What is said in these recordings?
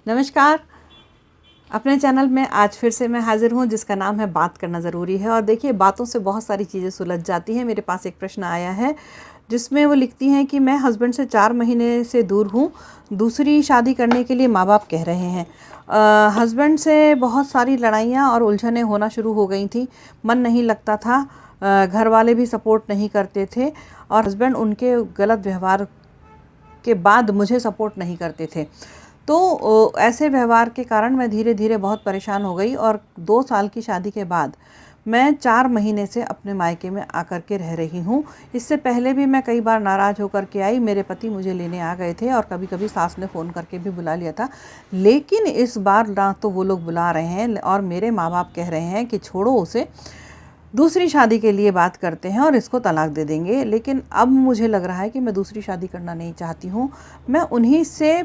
नमस्कार। अपने चैनल में आज फिर से मैं हाज़िर हूँ जिसका नाम है बात करना ज़रूरी है। और देखिए, बातों से बहुत सारी चीज़ें सुलझ जाती हैं। मेरे पास एक प्रश्न आया है जिसमें वो लिखती हैं कि मैं हस्बैंड से 4 महीने से दूर हूँ, दूसरी शादी करने के लिए माँ बाप कह रहे हैं। हस्बैंड से बहुत सारी लड़ाइयाँ और उलझनें होना शुरू हो गई थी, मन नहीं लगता था, घर वाले भी सपोर्ट नहीं करते थे और हस्बैंड उनके गलत व्यवहार के बाद मुझे सपोर्ट नहीं करते थे। तो ऐसे व्यवहार के कारण मैं धीरे धीरे बहुत परेशान हो गई और 2 साल की शादी के बाद मैं 4 महीने से अपने मायके में आकर के रह रही हूँ। इससे पहले भी मैं कई बार नाराज़ होकर के आई, मेरे पति मुझे लेने आ गए थे और कभी कभी सास ने फ़ोन करके भी बुला लिया था। लेकिन इस बार ना तो वो लोग बुला रहे हैं और मेरे माँ बाप कह रहे हैं कि छोड़ो उसे, दूसरी शादी के लिए बात करते हैं और इसको तलाक दे देंगे। लेकिन अब मुझे लग रहा है कि मैं दूसरी शादी करना नहीं चाहती हूँ। मैं उन्हीं से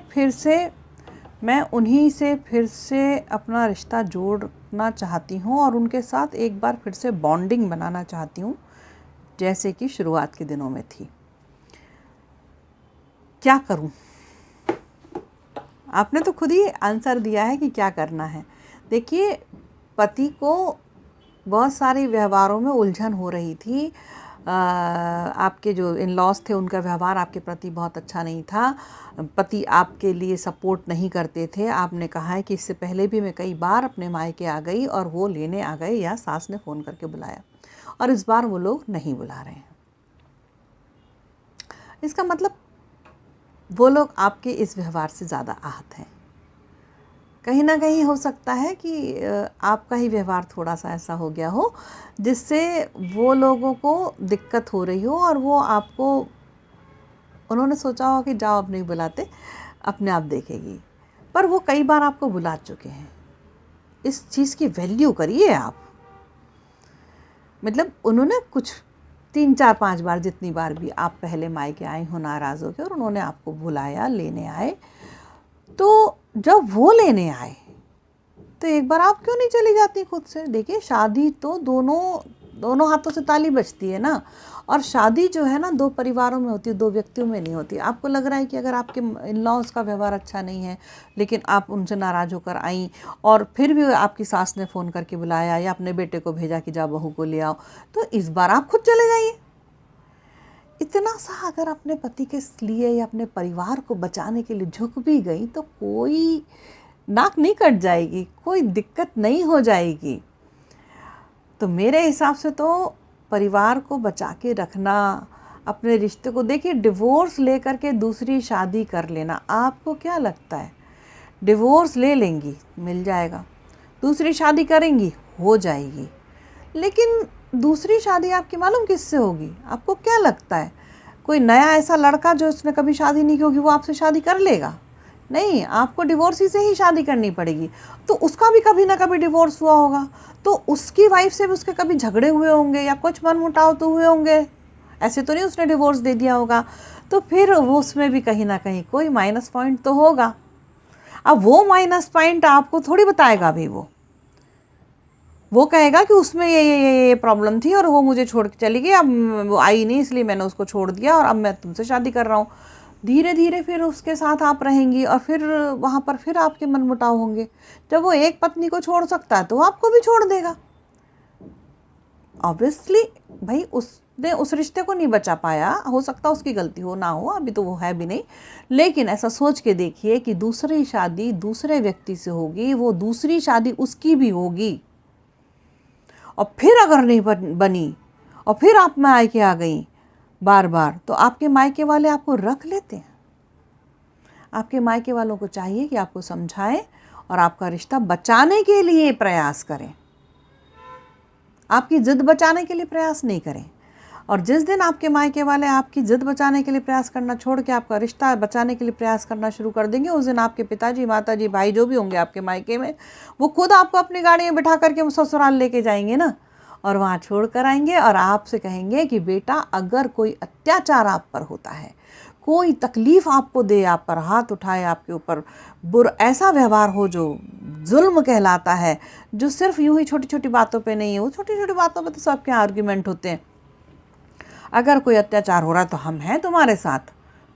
फिर से अपना रिश्ता जोड़ना चाहती हूँ और उनके साथ एक बार फिर से बॉन्डिंग बनाना चाहती हूँ, जैसे कि शुरुआत के दिनों में थी। क्या करूँ? आपने तो खुद ही आंसर दिया है कि क्या करना है। देखिए, पति को बहुत सारे व्यवहारों में उलझन हो रही थी। आपके जो इन लॉज थे उनका व्यवहार आपके प्रति बहुत अच्छा नहीं था। पति आपके लिए सपोर्ट नहीं करते थे। आपने कहा है कि इससे पहले भी मैं कई बार अपने मायके आ गई और वो लेने आ गए या सास ने फ़ोन करके बुलाया, और इस बार वो लोग नहीं बुला रहे हैं। इसका मतलब वो लोग आपके इस व्यवहार से ज़्यादा आहत हैं। कहीं ना कहीं हो सकता है कि आपका ही व्यवहार थोड़ा सा ऐसा हो गया हो जिससे वो लोगों को दिक्कत हो रही हो और वो आपको, उन्होंने सोचा हो कि जाओ अब नहीं बुलाते, अपने आप देखेगी। पर वो कई बार आपको बुला चुके हैं। इस चीज़ की वैल्यू करिए आप। मतलब उन्होंने कुछ 3-4-5 बार, जितनी बार भी आप पहले मायके आए हो नाराज़ होकर और उन्होंने आपको बुलाया, लेने आए, तो जब वो लेने आए तो एक बार आप क्यों नहीं चली जाती खुद से? देखिए, शादी तो दोनों हाथों से ताली बजती है ना। और शादी जो है ना, 2 परिवारों में होती है, 2 व्यक्तियों में नहीं होती। आपको लग रहा है कि अगर आपके इन-लॉज़ का व्यवहार अच्छा नहीं है, लेकिन आप उनसे नाराज़ होकर आईं और फिर भी आपकी सास ने फ़ोन करके बुलाया या अपने बेटे को भेजा कि जाओ बहू को ले आओ, तो इस बार आप खुद चले जाइए। इतना सा अगर अपने पति के लिए या अपने परिवार को बचाने के लिए झुक भी गई तो कोई नाक नहीं कट जाएगी, कोई दिक्कत नहीं हो जाएगी। तो मेरे हिसाब से तो परिवार को बचा के रखना, अपने रिश्ते को, देखिए, डिवोर्स लेकर के दूसरी शादी कर लेना, आपको क्या लगता है डिवोर्स ले लेंगी मिल जाएगा, दूसरी शादी करेंगी हो जाएगी। लेकिन दूसरी शादी आपकी मालूम किससे होगी? आपको क्या लगता है कोई नया ऐसा लड़का जो उसने कभी शादी नहीं की होगी वो आपसे शादी कर लेगा? नहीं, आपको डिवोर्सी से ही शादी करनी पड़ेगी। तो उसका भी कभी ना कभी डिवोर्स हुआ होगा, तो उसकी वाइफ से भी उसके कभी झगड़े हुए होंगे या कुछ मनमुटाव तो हुए होंगे। ऐसे तो नहीं उसने डिवोर्स दे दिया होगा। तो फिर वो उसमें भी कहीं ना कहीं कोई माइनस पॉइंट तो होगा। अब वो माइनस पॉइंट आपको थोड़ी बताएगा। अभी वो कहेगा कि उसमें ये प्रॉब्लम थी और वो मुझे छोड़ के चली गई, अब वो आई नहीं इसलिए मैंने उसको छोड़ दिया और अब मैं तुमसे शादी कर रहा हूँ। धीरे धीरे फिर उसके साथ आप रहेंगी और फिर वहाँ पर फिर आपके मनमुटाव होंगे। जब वो एक पत्नी को छोड़ सकता है तो वो आपको भी छोड़ देगा। ऑब्वियसली भाई, उसने उस रिश्ते को नहीं बचा पाया, हो सकता है उसकी गलती हो ना हो, अभी तो वो है भी नहीं। लेकिन ऐसा सोच के देखिए कि दूसरी शादी दूसरे व्यक्ति से होगी, वो दूसरी शादी उसकी भी होगी, और फिर अगर नहीं बनी और फिर आप मायके आ गई बार बार, तो आपके मायके वाले आपको रख लेते हैं। आपके मायके वालों को चाहिए कि आपको समझाएं और आपका रिश्ता बचाने के लिए प्रयास करें, आपकी जिद बचाने के लिए प्रयास नहीं करें। और जिस दिन आपके मायके वाले आपकी जिद बचाने के लिए प्रयास करना छोड़ के आपका रिश्ता बचाने के लिए प्रयास करना शुरू कर देंगे, उस दिन आपके पिताजी, माताजी, भाई जो भी होंगे आपके मायके में, वो खुद आपको अपनी गाड़ी में बिठा करके ससुराल लेके जाएंगे ना, और वहाँ छोड़ कर आएंगे और आपसे कहेंगे कि बेटा, अगर कोई अत्याचार आप पर होता है, कोई तकलीफ़ आपको दे, आप पर हाथ उठाए, आपके ऊपर ऐसा व्यवहार हो जो जुल्म कहलाता है, जो सिर्फ यूं ही छोटी छोटी बातों पे नहीं है, वो छोटी छोटी बातों पे तो सबके आर्ग्यूमेंट होते हैं। अगर कोई अत्याचार हो रहा है तो हम हैं तुम्हारे साथ,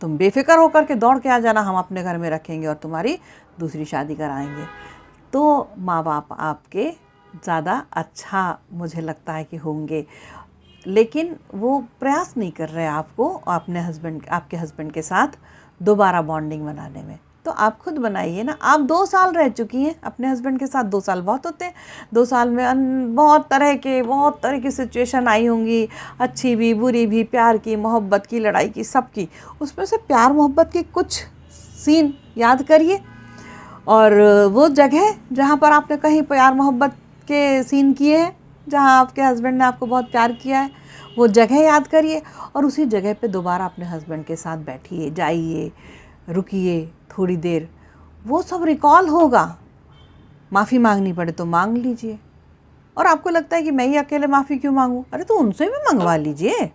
तुम बेफिक्र होकर के दौड़ के आ जाना, हम अपने घर में रखेंगे और तुम्हारी दूसरी शादी कराएंगे। तो माँ बाप आपके ज़्यादा अच्छा मुझे लगता है कि होंगे, लेकिन वो प्रयास नहीं कर रहे आपको आपके हस्बैंड के साथ दोबारा बॉन्डिंग बनाने में। तो आप खुद बनाइए ना। आप 2 साल रह चुकी हैं अपने हस्बैंड के साथ, 2 साल बहुत होते हैं। 2 साल में बहुत तरह की सिचुएशन आई होंगी, अच्छी भी, बुरी भी, प्यार की, मोहब्बत की, लड़ाई की, सबकी। उसमें से प्यार मोहब्बत के कुछ सीन याद करिए, और वो जगह जहाँ पर आपने कहीं प्यार मोहब्बत के सीन किए हैं, जहाँ आपके हस्बैंड ने आपको बहुत प्यार किया है, वो जगह याद करिए और उसी जगह पे दोबारा अपने हस्बैंड के साथ बैठिए, जाइए, रुकिए थोड़ी देर, वो सब रिकॉल होगा। माफ़ी मांगनी पड़े तो मांग लीजिए। और आपको लगता है कि मैं ही अकेले माफ़ी क्यों मांगूं? अरे तो उनसे भी मंगवा लीजिए,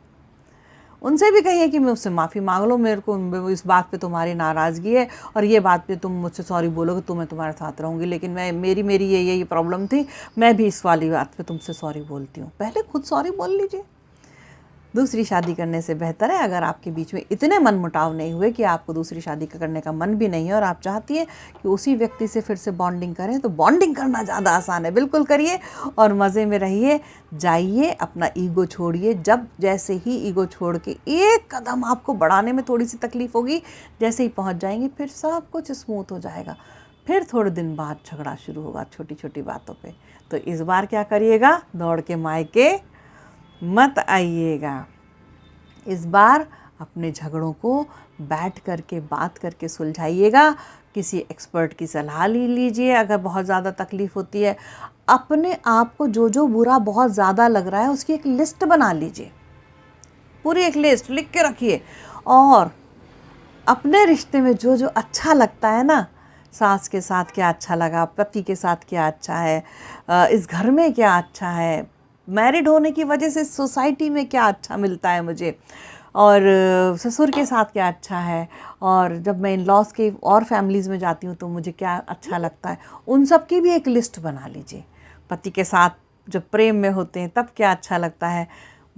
उनसे भी कहिए कि मुझसे माफ़ी मांग लो, मेरे को इस बात पे तुम्हारी नाराज़गी है और ये बात पे तुम मुझसे सॉरी बोलोगे तो मैं तुम्हारे साथ रहूँगी, लेकिन मेरी ये प्रॉब्लम थी, मैं भी इस वाली बात पे तुमसे सॉरी बोलती हूँ। पहले खुद सॉरी बोल लीजिए। दूसरी शादी करने से बेहतर है, अगर आपके बीच में इतने मनमुटाव नहीं हुए कि आपको दूसरी शादी करने का मन भी नहीं है और आप चाहती हैं कि उसी व्यक्ति से फिर से बॉन्डिंग करें, तो बॉन्डिंग करना ज़्यादा आसान है। बिल्कुल करिए और मज़े में रहिए, जाइए, अपना ईगो छोड़िए। जब जैसे ही ईगो छोड़ के एक कदम आपको बढ़ाने में थोड़ी सी तकलीफ़ होगी, जैसे ही पहुँच जाएंगे फिर सब कुछ स्मूथ हो जाएगा। फिर थोड़े दिन बाद झगड़ा शुरू होगा छोटी छोटी बातों पर। तो इस बार क्या करिएगा, दौड़ के मायके मत आइएगा। इस बार अपने झगड़ों को बैठ करके बात करके सुलझाइएगा। किसी एक्सपर्ट की सलाह ले लीजिए अगर बहुत ज़्यादा तकलीफ़ होती है। अपने आप को जो बुरा बहुत ज़्यादा लग रहा है उसकी एक लिस्ट बना लीजिए, पूरी एक लिस्ट लिख के रखिए। और अपने रिश्ते में जो अच्छा लगता है ना, सास के साथ क्या अच्छा लगा, पति के साथ क्या अच्छा है, इस घर में क्या अच्छा है, मैरिड होने की वजह से सोसाइटी में क्या अच्छा मिलता है मुझे, और ससुर के साथ क्या अच्छा है, और जब मैं इन लॉज के और फैमिलीज़ में जाती हूँ तो मुझे क्या अच्छा लगता है, उन सब की भी एक लिस्ट बना लीजिए। पति के साथ जब प्रेम में होते हैं तब क्या अच्छा लगता है,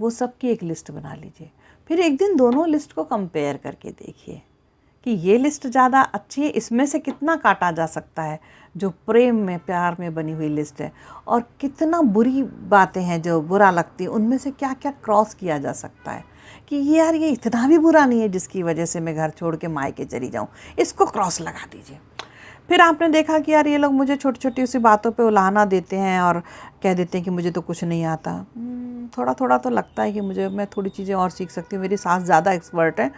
वो सब की एक लिस्ट बना लीजिए। फिर एक दिन दोनों लिस्ट को कंपेयर करके देखिए कि ये लिस्ट ज़्यादा अच्छी है, इसमें से कितना काटा जा सकता है जो प्रेम में प्यार में बनी हुई लिस्ट है, और कितना बुरी बातें हैं जो बुरा लगती है, उनमें से क्या क्या क्रॉस किया जा सकता है कि यार ये इतना भी बुरा नहीं है जिसकी वजह से मैं घर छोड़ के मायके चली जाऊँ, इसको क्रॉस लगा दीजिए। फिर आपने देखा कि यार ये लोग मुझे छोटी छोटी उसी बातों पे उलाहना देते हैं और कह देते हैं कि मुझे तो कुछ नहीं आता। थोड़ा थोड़ा तो लगता है कि मैं थोड़ी चीज़ें और सीख सकती हूँ। मेरी सास ज़्यादा एक्सपर्ट है,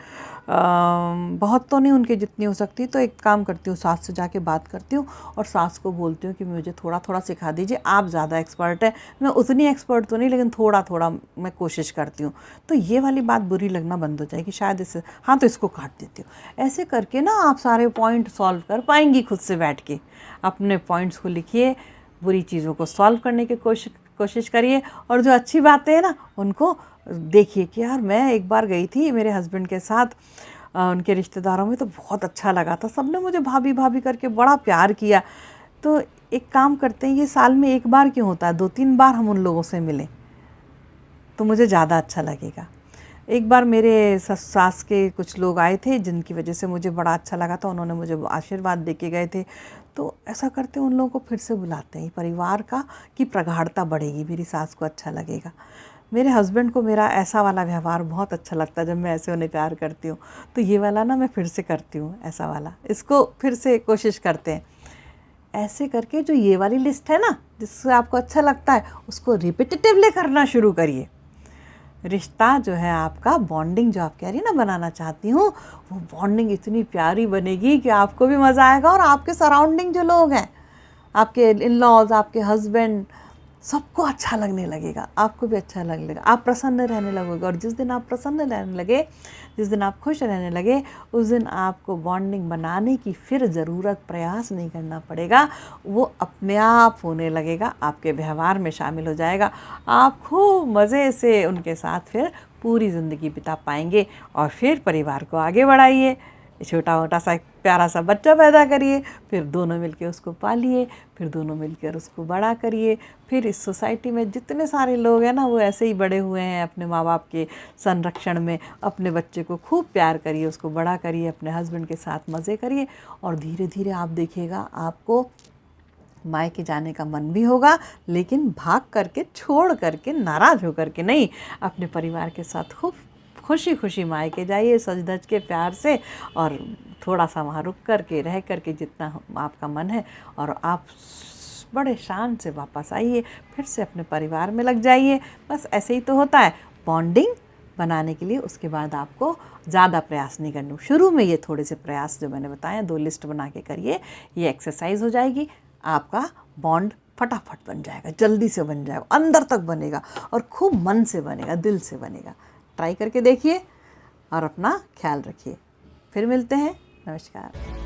बहुत तो नहीं उनके जितनी हो सकती। तो एक काम करती हूँ, सास से जाके बात करती हूँ और सास को बोलती हूँ कि मुझे थोड़ा थोड़ा सिखा दीजिए, आप ज़्यादा एक्सपर्ट है, मैं उतनी एक्सपर्ट तो नहीं लेकिन थोड़ा थोड़ा मैं कोशिश करती हूँ। तो ये वाली बात बुरी लगना बंद हो जाएगी शायद इससे। हाँ, तो इसको काट देती हूँ। ऐसे करके ना आप सारे पॉइंट सॉल्व कर पाएंगी खुद से बैठ के। अपने पॉइंट्स को लिखिए, बुरी चीज़ों को सॉल्व करने की कोशिश करिए, और जो अच्छी बातें हैं ना उनको देखिए कि यार मैं एक बार गई थी मेरे हस्बैंड के साथ उनके रिश्तेदारों में, तो बहुत अच्छा लगा था, सबने मुझे भाभी भाभी करके बड़ा प्यार किया। तो एक काम करते हैं, ये साल में एक बार क्यों होता है, 2-3 बार हम उन लोगों से मिलें तो मुझे ज़्यादा अच्छा लगेगा। एक बार मेरे सास के कुछ लोग आए थे जिनकी वजह से मुझे बड़ा अच्छा लगा था, उन्होंने मुझे आशीर्वाद दे के गए थे। तो ऐसा करते उन लोगों को फिर से बुलाते हैं, परिवार का की प्रगाढ़ता बढ़ेगी, मेरी सास को अच्छा लगेगा। मेरे हस्बैंड को मेरा ऐसा वाला व्यवहार बहुत अच्छा लगता है, जब मैं ऐसे उन्हें प्यार करती हूँ। तो ये वाला ना मैं फिर से करती हूँ, ऐसा वाला, इसको फिर से कोशिश करते हैं। ऐसे करके जो ये वाली लिस्ट है ना जिससे आपको अच्छा लगता है उसको रिपीटेटिवली करना शुरू करिए। रिश्ता जो है आपका, बॉन्डिंग जो आप कह रही ना बनाना चाहती हूँ, वो बॉन्डिंग इतनी प्यारी बनेगी कि आपको भी मज़ा आएगा और आपके सराउंडिंग जो लोग हैं, आपके इन लॉज, आपके हस्बैंड, सबको अच्छा लगने लगेगा, आपको भी अच्छा लगने लगेगा, आप प्रसन्न रहने लगोगे। और जिस दिन आप प्रसन्न रहने लगे, जिस दिन आप खुश रहने लगे, उस दिन आपको बॉन्डिंग बनाने की फिर ज़रूरत, प्रयास नहीं करना पड़ेगा, वो अपने आप होने लगेगा, आपके व्यवहार में शामिल हो जाएगा। आप खूब मज़े से उनके साथ फिर पूरी ज़िंदगी बिता पाएंगे और फिर परिवार को आगे बढ़ाइए। छोटा मोटा सा प्यारा सा बच्चा पैदा करिए, फिर दोनों मिलके उसको पालिए, फिर दोनों मिलकर उसको बड़ा करिए। फिर इस सोसाइटी में जितने सारे लोग हैं ना, वो ऐसे ही बड़े हुए हैं अपने माँ बाप के संरक्षण में। अपने बच्चे को खूब प्यार करिए, उसको बड़ा करिए, अपने हस्बैंड के साथ मज़े करिए, और धीरे धीरे आप देखिएगा आपको मायके जाने का मन भी होगा, लेकिन भाग करके, छोड़ करके, नाराज़ होकर के नहीं। अपने परिवार के साथ खूब खुशी खुशी मायके जाइए, सज धज के, प्यार से, और थोड़ा सा वहाँ रुक करके, रह करके जितना आपका मन है, और आप बड़े शान से वापस आइए, फिर से अपने परिवार में लग जाइए। बस ऐसे ही तो होता है बॉन्डिंग बनाने के लिए। उसके बाद आपको ज़्यादा प्रयास नहीं करना। शुरू में ये थोड़े से प्रयास जो मैंने बताए, 2 लिस्ट बना के करिए, ये एक्सरसाइज हो जाएगी, आपका बॉन्ड फटाफट बन जाएगा, जल्दी से बन जाएगा, अंदर तक बनेगा, और खूब मन से बनेगा, दिल से बनेगा। ट्राई करके देखिए और अपना ख्याल रखिए। फिर मिलते हैं। नमस्कार।